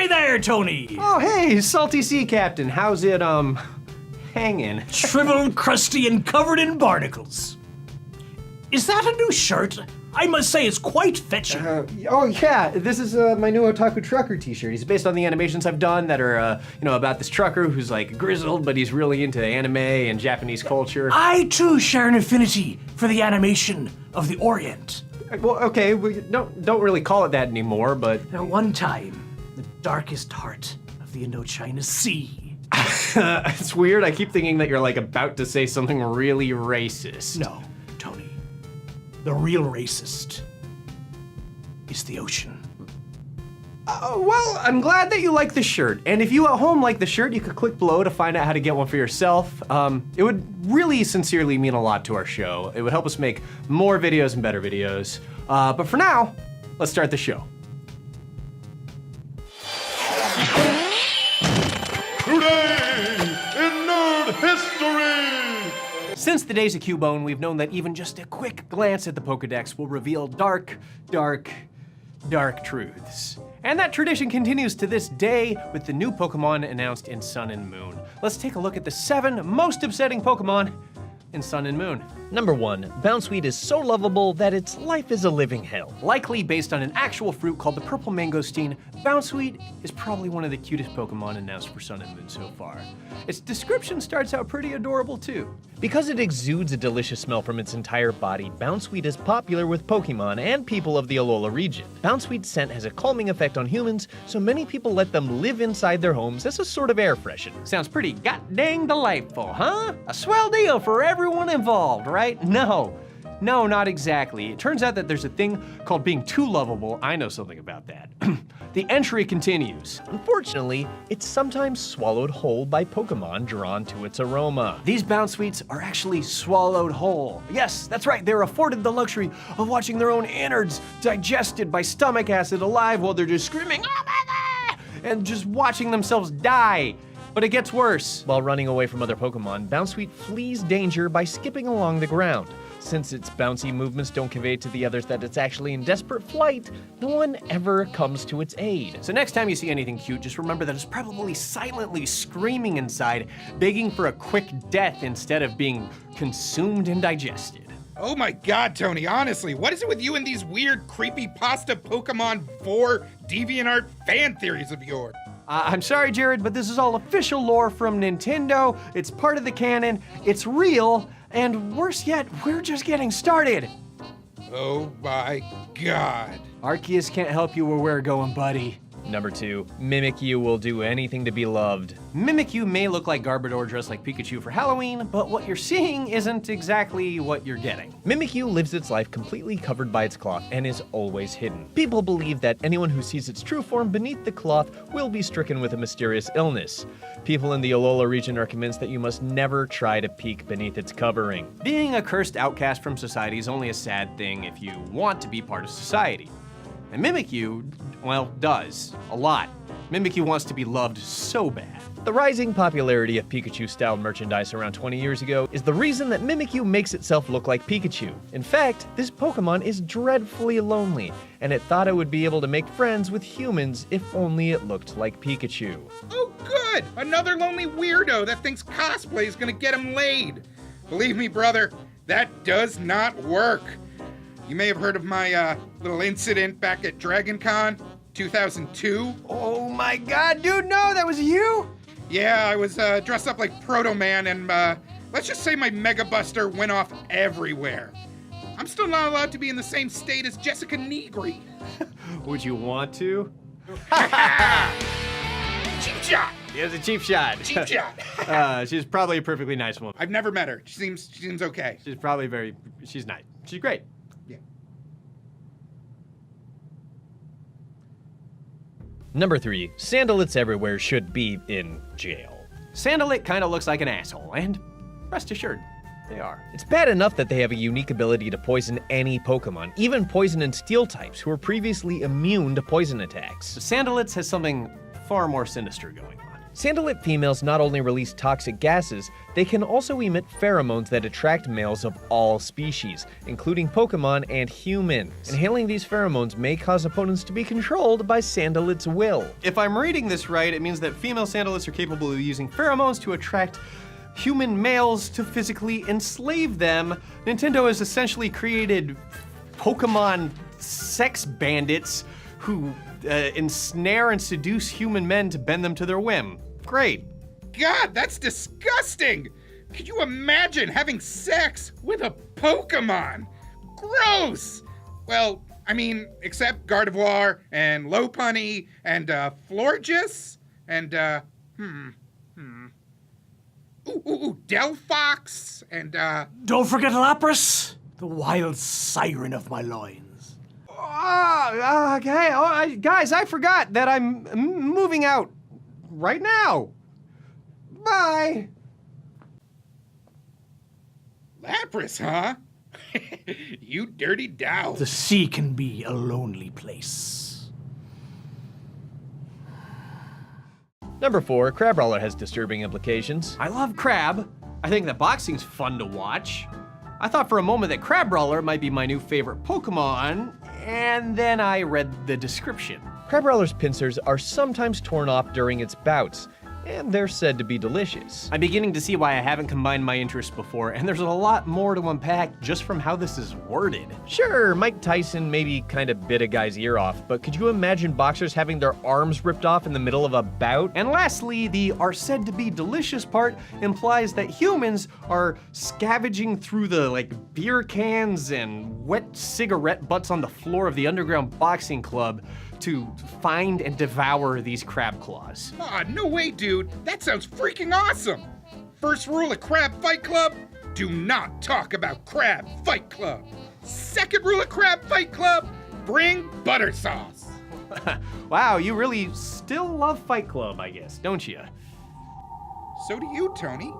Hi there, Tony! Oh, hey, Salty Sea Captain. How's it, hanging? Shriveled, crusty, and covered in barnacles. Is that a new shirt? I must say it's quite fetching. Oh, yeah, this is my new Otaku Trucker t-shirt. He's based on the animations I've done that are, about this trucker who's like grizzled, but he's really into anime and Japanese culture. I, too, share an affinity for the animation of the Orient. Well, okay, we don't really call it that anymore, but... At one time, the darkest heart of the Indochina Sea. It's weird, I keep thinking that you're like about to say something really racist. No, Tony. The real racist is the ocean. Well, I'm glad that you like the shirt. And if you at home like the shirt, you could click below to find out how to get one for yourself. It would really sincerely mean a lot to our show. It would help us make more videos and better videos. But for now, let's start the show. Today in Nerd History! Since the days of Cubone, we've known that even just a quick glance at the Pokedex will reveal dark, dark, dark truths. And that tradition continues to this day with the new Pokemon announced in Sun and Moon. Let's take a look at the 7 most upsetting Pokemon in Sun and Moon. Number 1, Bounsweet is so lovable that its life is a living hell. Likely based on an actual fruit called the purple mangosteen, Bounsweet is probably one of the cutest Pokemon announced for Sun and Moon so far. Its description starts out pretty adorable too. Because it exudes a delicious smell from its entire body, Bounsweet is popular with Pokemon and people of the Alola region. Bounsweet's scent has a calming effect on humans, so many people let them live inside their homes as a sort of air freshener. Sounds pretty god-dang delightful, huh? A swell deal for everyone involved, right? No, not exactly. It turns out that there's a thing called being too lovable. I know something about that. The entry continues. Unfortunately, it's sometimes swallowed whole by Pokemon drawn to its aroma. These Bounsweets are actually swallowed whole. Yes, that's right, they're afforded the luxury of watching their own innards digested by stomach acid alive while they're just screaming, "Oh my God!" and just watching themselves die. But it gets worse. While running away from other Pokemon, Bounsweet flees danger by skipping along the ground. Since its bouncy movements don't convey to the others that it's actually in desperate flight, no one ever comes to its aid. So next time you see anything cute, just remember that it's probably silently screaming inside, begging for a quick death instead of being consumed and digested. Oh my God, Tony, honestly, what is it with you and these weird, creepypasta Pokemon 4 DeviantArt fan theories of yours? I'm sorry, Jared, but this is all official lore from Nintendo. It's part of the canon, it's real, and worse yet, we're just getting started. Oh my God. Arceus can't help you where we're going, buddy. Number 2, Mimikyu will do anything to be loved. Mimikyu may look like Garbodor dressed like Pikachu for Halloween, but what you're seeing isn't exactly what you're getting. Mimikyu lives its life completely covered by its cloth and is always hidden. People believe that anyone who sees its true form beneath the cloth will be stricken with a mysterious illness. People in the Alola region are convinced that you must never try to peek beneath its covering. Being a cursed outcast from society is only a sad thing if you want to be part of society. And Mimikyu, well, does. A lot. Mimikyu wants to be loved so bad. The rising popularity of Pikachu-styled merchandise around 20 years ago is the reason that Mimikyu makes itself look like Pikachu. In fact, this Pokemon is dreadfully lonely, and it thought it would be able to make friends with humans if only it looked like Pikachu. Oh good, another lonely weirdo that thinks cosplay is gonna get him laid. Believe me, brother, that does not work. You may have heard of my little incident back at DragonCon 2002. Oh my God, dude, no, that was you? Yeah, I was dressed up like Proto Man, and let's just say my Mega Buster went off everywhere. I'm still not allowed to be in the same state as Jessica Negri. Would you want to? Cheap shot! It was a cheap shot. Cheap shot. She's probably a perfectly nice woman. I've never met her. She seems okay. She's probably she's nice. She's great. Yeah. Number 3, Sandalits everywhere should be in jail. Sandalit kind of looks like an asshole, and rest assured, they are. It's bad enough that they have a unique ability to poison any Pokemon, even poison and steel types who were previously immune to poison attacks. But Sandalits has something far more sinister going on. Sandalit females not only release toxic gases, they can also emit pheromones that attract males of all species, including Pokemon and humans. Inhaling these pheromones may cause opponents to be controlled by Sandalit's will. If I'm reading this right, it means that female Sandalits are capable of using pheromones to attract human males to physically enslave them. Nintendo has essentially created Pokemon sex bandits who ensnare and seduce human men to bend them to their whim. Great. God, that's disgusting! Could you imagine having sex with a Pokemon? Gross! Well, I mean, except Gardevoir and Lopunny and Florges and Delphox and Don't forget Lapras, the wild siren of my loins. Okay, guys, I forgot that I'm moving out right now. Bye. Lapras, huh? You dirty dow. The sea can be a lonely place. Number 4, Crabrawler has disturbing implications. I love Crab. I think that boxing's fun to watch. I thought for a moment that Crabrawler might be my new favorite Pokemon, and then I read the description. Crabrawler's pincers are sometimes torn off during its bouts, and they're said to be delicious. I'm beginning to see why I haven't combined my interests before, and there's a lot more to unpack just from how this is worded. Sure, Mike Tyson maybe kind of bit a guy's ear off, but could you imagine boxers having their arms ripped off in the middle of a bout? And lastly, the are said to be delicious part implies that humans are scavenging through the beer cans and wet cigarette butts on the floor of the underground boxing club to find and devour these crab claws. Aw, no way, dude. That sounds freaking awesome. First rule of Crab Fight Club, do not talk about Crab Fight Club. Second rule of Crab Fight Club, bring butter sauce. Wow, you really still love Fight Club, I guess, don't you? So do you, Tony.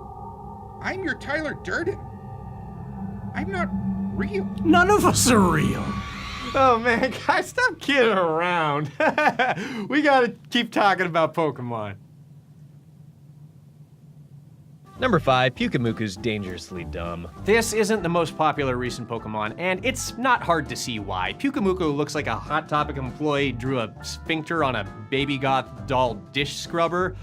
I'm your Tyler Durden. I'm not real. None of us are real. Oh man, guys, stop kidding around. We gotta keep talking about Pokemon. Number 5, Pyukamuku's dangerously dumb. This isn't the most popular recent Pokemon, and it's not hard to see why. Pyukamuku looks like a Hot Topic employee drew a sphincter on a baby goth doll dish scrubber.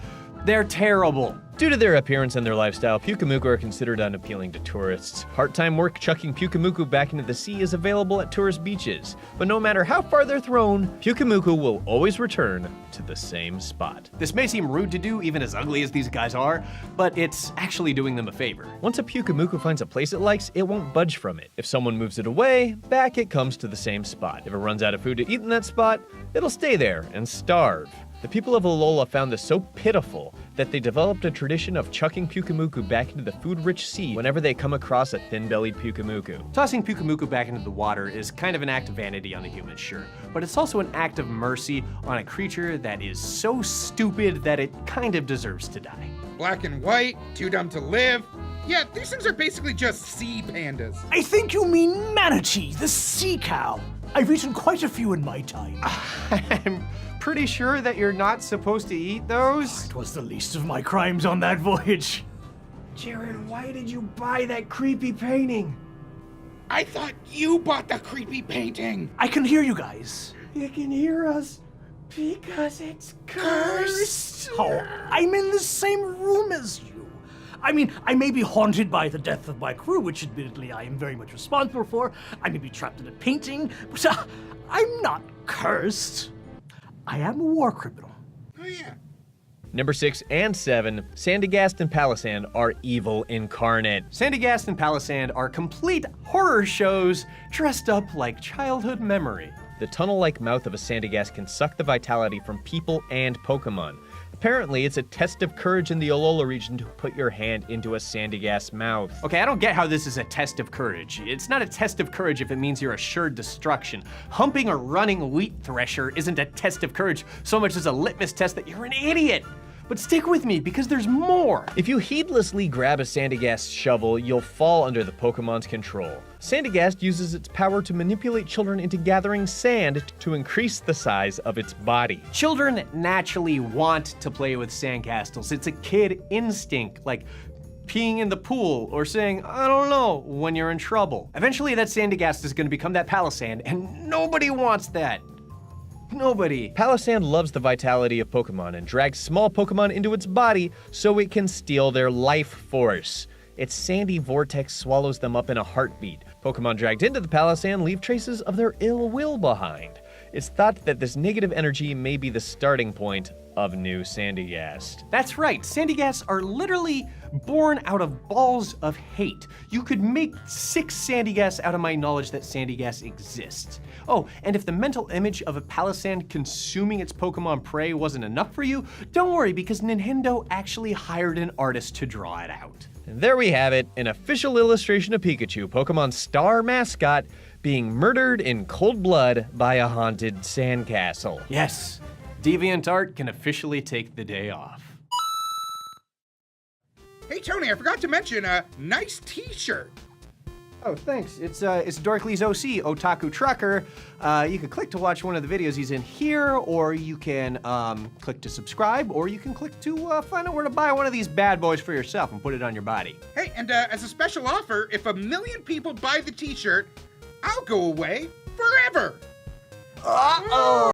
They're terrible. Due to their appearance and their lifestyle, Pyukamuku are considered unappealing to tourists. Part-time work chucking Pyukamuku back into the sea is available at tourist beaches, but no matter how far they're thrown, Pyukamuku will always return to the same spot. This may seem rude to do, even as ugly as these guys are, but it's actually doing them a favor. Once a Pyukamuku finds a place it likes, it won't budge from it. If someone moves it away, back it comes to the same spot. If it runs out of food to eat in that spot, it'll stay there and starve. The people of Alola found this so pitiful that they developed a tradition of chucking Pyukamuku back into the food-rich sea whenever they come across a thin-bellied Pyukamuku. Tossing Pyukamuku back into the water is kind of an act of vanity on the human, sure, but it's also an act of mercy on a creature that is so stupid that it kind of deserves to die. Black and white, too dumb to live. Yeah, these things are basically just sea pandas. I think you mean Manatee, the sea cow. I've eaten quite a few in my time. I'm pretty sure that you're not supposed to eat those. It was the least of my crimes on that voyage. Jared, why did you buy that creepy painting? I thought you bought the creepy painting. I can hear you guys. You can hear us because it's cursed. Oh, I'm in the same room as you. I mean, I may be haunted by the death of my crew, which admittedly I am very much responsible for. I may be trapped in a painting, but I'm not cursed. I am a war criminal. Oh yeah. Number 6 and 7, Sandygast and Palossand are evil incarnate. Sandygast and Palossand are complete horror shows dressed up like childhood memory. The tunnel-like mouth of a Sandygast can suck the vitality from people and Pokemon. Apparently, it's a test of courage in the Alola region to put your hand into a Sandygast's mouth. Okay, I don't get how this is a test of courage. It's not a test of courage if it means you're assured destruction. Humping a running wheat thresher isn't a test of courage so much as a litmus test that you're an idiot. But stick with me, because there's more. If you heedlessly grab a Sandygast shovel, you'll fall under the Pokemon's control. Sandygast uses its power to manipulate children into gathering sand to increase the size of its body. Children naturally want to play with sandcastles. It's a kid instinct, like peeing in the pool or saying, I don't know, when you're in trouble. Eventually that Sandygast is gonna become that Palossand, and nobody wants that. Nobody. Palossand loves the vitality of Pokemon and drags small Pokemon into its body so it can steal their life force. Its sandy vortex swallows them up in a heartbeat. Pokemon dragged into the Palossand leave traces of their ill will behind. It's thought that this negative energy may be the starting point of new Sandygast. That's right, Sandygasts are literally born out of balls of hate. You could make 6 Sandygasts out of my knowledge that Sandygasts exist. Oh, and if the mental image of a Palossand consuming its Pokemon prey wasn't enough for you, don't worry, because Nintendo actually hired an artist to draw it out. And there we have it, an official illustration of Pikachu, Pokemon's star mascot, being murdered in cold blood by a haunted sandcastle. Yes, DeviantArt can officially take the day off. Hey, Tony, I forgot to mention a nice t-shirt. Oh, thanks. It's Dorkly's OC, Otaku Trucker. You can click to watch one of the videos he's in here, or you can click to subscribe, or you can click to find out where to buy one of these bad boys for yourself and put it on your body. Hey, and as a special offer, if 1 million people buy the t-shirt, I'll go away forever. Uh-oh!